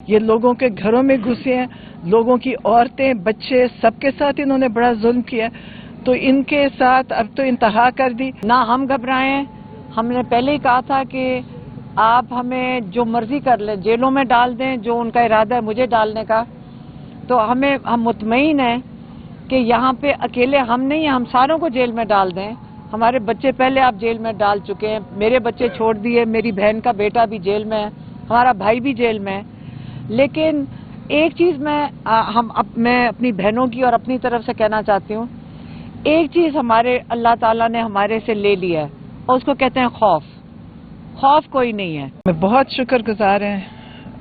یہ لوگوں کے گھروں میں گھسے ہیں، لوگوں کی عورتیں، بچے، سب کے ساتھ انہوں نے بڑا ظلم کیا، تو ان کے ساتھ اب تو انتہا کر دی۔ نہ ہم گھبرائیں، ہم نے پہلے ہی کہا تھا کہ آپ ہمیں جو مرضی کر لیں، جیلوں میں ڈال دیں، جو ان کا ارادہ ہے مجھے ڈالنے کا، تو ہم مطمئن ہیں کہ یہاں پہ اکیلے ہم نہیں ہیں، ہم ساروں کو جیل میں ڈال دیں۔ ہمارے بچے پہلے آپ جیل میں ڈال چکے ہیں، میرے بچے چھوڑ دیے، میری بہن کا بیٹا بھی جیل میں ہے، ہمارا بھائی بھی جیل میں ہے۔ لیکن ایک چیز میں اپنی بہنوں کی اور اپنی طرف سے کہنا چاہتی ہوں، ایک چیز ہمارے اللہ تعالیٰ نے ہمارے سے لے لیا ہے، اور اس کو کہتے ہیں خوف۔ خوف کوئی نہیں ہے۔ میں بہت شکر گزار ہیں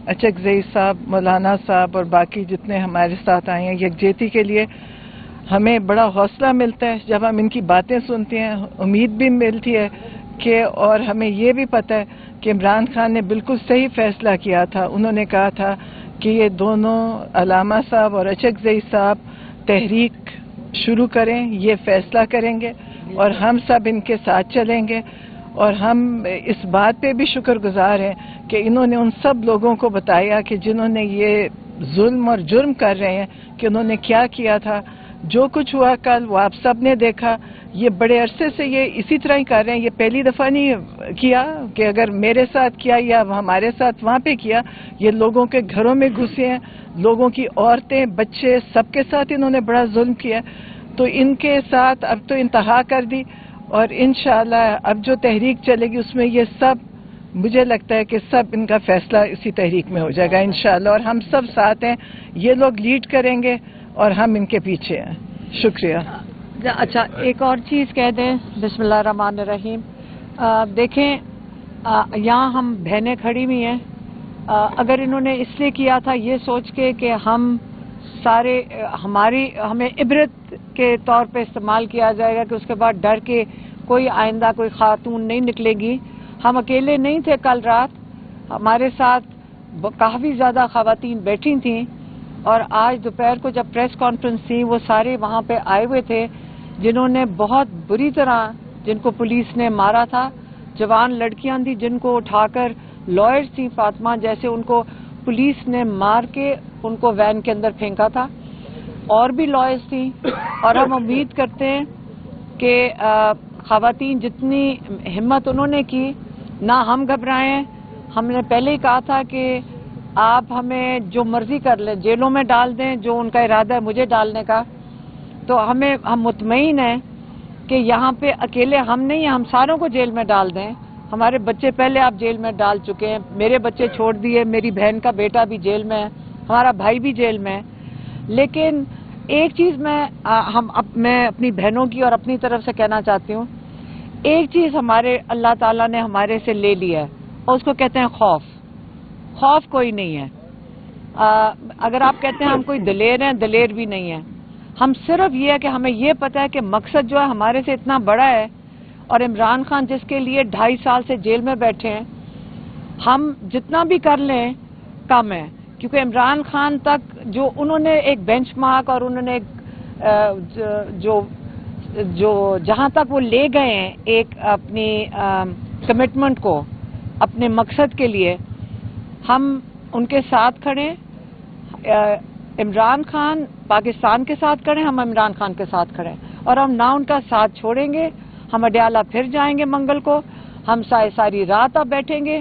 اچکزئی صاحب، مولانا صاحب اور باقی جتنے ہمارے ساتھ آئے ہیں یکجہتی کے لیے۔ ہمیں بڑا حوصلہ ملتا ہے جب ہم ان کی باتیں سنتے ہیں، امید بھی ملتی ہے کہ، اور ہمیں یہ بھی پتہ ہے کہ عمران خان نے بالکل صحیح فیصلہ کیا تھا۔ انہوں نے کہا تھا کہ یہ دونوں علامہ صاحب اور اچکزئی صاحب تحریک شروع کریں، یہ فیصلہ کریں گے اور ہم سب ان کے ساتھ چلیں گے۔ اور ہم اس بات پہ بھی شکر گزار ہیں کہ انہوں نے ان سب لوگوں کو بتایا کہ جنہوں نے یہ ظلم اور جرم کر رہے ہیں کہ انہوں نے کیا کیا تھا۔ جو کچھ ہوا کل وہ آپ سب نے دیکھا، یہ بڑے عرصے سے یہ اسی طرح ہی کر رہے ہیں، یہ پہلی دفعہ نہیں کیا کہ اگر میرے ساتھ کیا یا ہمارے ساتھ وہاں پہ کیا، یہ لوگوں کے گھروں میں گھسے ہیں، لوگوں کی عورتیں، بچے، سب کے ساتھ انہوں نے بڑا ظلم کیا، تو ان کے ساتھ اب تو انتہا کر دی۔ اور انشاءاللہ اب جو تحریک چلے گی اس میں یہ سب، مجھے لگتا ہے کہ سب ان کا فیصلہ اسی تحریک میں ہو جائے گا انشاءاللہ، اور ہم سب ساتھ ہیں، یہ لوگ لیڈ کریں گے اور ہم ان کے پیچھے ہیں۔ شکریہ۔ اچھا ایک اور چیز کہہ دیں، بسم اللہ الرحمن الرحیم۔ دیکھیں یہاں ہم بہنیں کھڑی ہوئی ہیں، اگر انہوں نے اس لیے کیا تھا یہ سوچ کے کہ ہم سارے ہمیں عبرت کے طور پہ استعمال کیا جائے گا کہ اس کے بعد ڈر کے کوئی آئندہ کوئی خاتون نہیں نکلے گی، ہم اکیلے نہیں تھے۔ کل رات ہمارے ساتھ کافی زیادہ خواتین بیٹھی تھیں، اور آج دوپہر کو جب پریس کانفرنس تھی وہ سارے وہاں پہ آئے ہوئے تھے جنہوں نے بہت بری طرح، جن کو پولیس نے مارا تھا، جوان لڑکیاں تھیں جن کو اٹھا کر، لائرز تھیں فاطمہ جیسے، ان کو پولیس نے مار کے ان کو وین کے اندر پھینکا تھا، اور بھی لائرز تھیں۔ اور ہم امید کرتے ہیں کہ خواتین جتنی ہمت انہوں نے کی، نہ ہم گھبرائیں، ہم نے پہلے ہی کہا تھا کہ آپ ہمیں جو مرضی کر لیں، جیلوں میں ڈال دیں، جو ان کا ارادہ ہے مجھے ڈالنے کا، تو ہم مطمئن ہیں کہ یہاں پہ اکیلے ہم نہیں ہیں، ہم ساروں کو جیل میں ڈال دیں۔ ہمارے بچے پہلے آپ جیل میں ڈال چکے ہیں، میرے بچے چھوڑ دیے، میری بہن کا بیٹا بھی جیل میں ہے، ہمارا بھائی بھی جیل میں ہے۔ لیکن ایک چیز میں اپنی بہنوں کی اور اپنی طرف سے کہنا چاہتی ہوں، ایک چیز ہمارے اللہ تعالیٰ نے ہمارے سے لے لیا ہے، اور اس کو کہتے ہیں خوف۔ خوف کوئی نہیں ہے۔ اگر آپ کہتے ہیں ہم کوئی دلیر ہیں، دلیر بھی نہیں ہیں، ہم صرف یہ ہے کہ ہمیں یہ پتہ ہے کہ مقصد جو ہے ہمارے سے اتنا بڑا ہے، اور عمران خان جس کے لیے 2.5 سال سے جیل میں بیٹھے ہیں، ہم جتنا بھی کر لیں کم ہے، کیونکہ عمران خان تک جو انہوں نے ایک بینچ مارک، اور انہوں نے جو جہاں تک وہ لے گئے ہیں ایک اپنی کمٹمنٹ کو اپنے مقصد کے لیے، ہم ان کے ساتھ کھڑے۔ عمران خان پاکستان کے ساتھ کھڑے، ہم عمران خان کے ساتھ کھڑے، اور ہم نہ ان کا ساتھ چھوڑیں گے۔ ہم اڈیالہ پھر جائیں گے منگل کو، ہم ساری رات اب بیٹھیں گے۔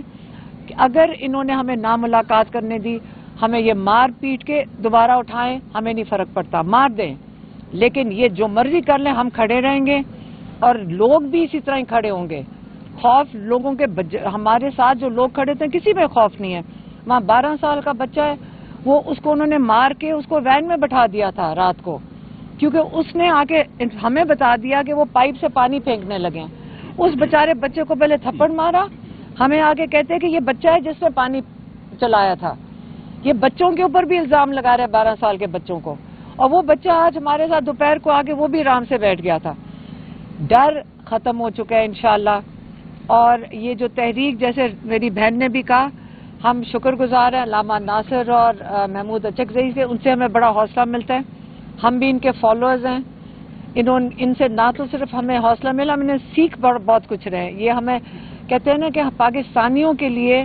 اگر انہوں نے ہمیں نہ ملاقات کرنے دی، ہمیں یہ مار پیٹ کے دوبارہ اٹھائیں، ہمیں نہیں فرق پڑتا، مار دیں، لیکن یہ جو مرضی کر لیں ہم کھڑے رہیں گے، اور لوگ بھی اسی طرح ہی کھڑے ہوں گے۔ خوف لوگوں کے ہمارے ساتھ جو لوگ کھڑے تھے کسی میں خوف نہیں ہے۔ وہاں 12 سال کا بچہ ہے، وہ اس کو انہوں نے مار کے اس کو وین میں بٹھا دیا تھا رات کو، کیونکہ اس نے آ کے ہمیں بتا دیا کہ وہ پائپ سے پانی پھینکنے لگے ہیں۔ اس بیچارے بچے کو پہلے تھپڑ مارا، ہمیں آگے کہتے کہ یہ بچہ ہے جس نے پانی چلایا تھا۔ یہ بچوں کے اوپر بھی الزام لگا رہے ہیں، 12 سال کے بچوں کو، اور وہ بچہ آج ہمارے ساتھ دوپہر کو آگے وہ بھی آرام سے بیٹھ گیا تھا۔ ڈر ختم ہو چکا ہے انشاءاللہ، اور یہ جو تحریک، جیسے میری بہن نے بھی کہا، ہم شکر گزار ہیں علامہ ناصر اور محمود اچکزئی سے، ان سے ہمیں بڑا حوصلہ ملتا ہے، ہم بھی ان کے فالوورز ہیں۔ ان سے نہ تو صرف ہمیں حوصلہ ملا، ہمیں سیکھ بہت کچھ رہے ہیں۔ یہ ہمیں کہتے ہیں نا کہ پاکستانیوں کے لیے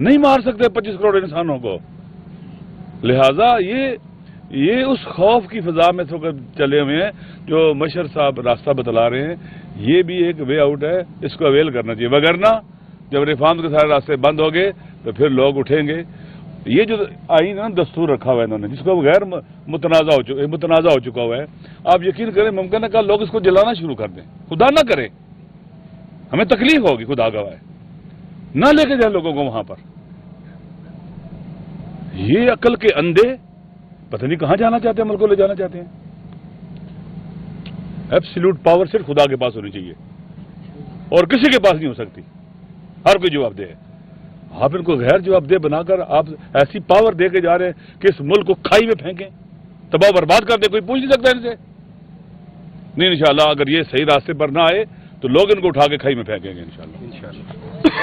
نہیں مار سکتے 25 کروڑ انسانوں کو. لہذا یہ اس خوف کی فضا میں چلے ہوئے ہیں جو مشر صاحب راستہ بتلا رہے ہیں. یہ بھی ایک وے آؤٹ ہے, اس کو اویل کرنا چاہیے, وگرنہ جب ریفارمز کے سارے راستے بند ہو گئے تو پھر لوگ اٹھیں گے. یہ جو آئین ہے نا, دستور رکھا ہوا ہے انہوں نے, جس کو غیر متنازع ہو چکا ہوا ہے, آپ یقین کریں ممکن ہے کہ لوگ اس کو جلانا شروع کر دیں. خدا نہ کرے, ہمیں تکلیف ہوگی, خدا گواہ ہے, نہ لے کے جائیں لوگوں کو وہاں پر. یہ عقل کے اندھے پتہ نہیں کہاں جانا چاہتے ہیں, ملک کو لے جانا چاہتے ہیں. ایبسلیوٹ پاور صرف خدا کے پاس ہونی چاہیے اور کسی کے پاس نہیں ہو سکتی. ہر کوئی جواب دہ ہے. آپ ان کو غیر جواب دہ بنا کر آپ ایسی پاور دے کے جا رہے ہیں کہ اس ملک کو کھائی میں پھینکیں, تباہ برباد کر دیں. کوئی پوچھ نہیں سکتا ان سے. نہیں, انشاءاللہ اگر یہ صحیح راستے پر نہ آئے تو لوگ ان کو اٹھا کے کھائی میں پھینکیں گے انشاءاللہ.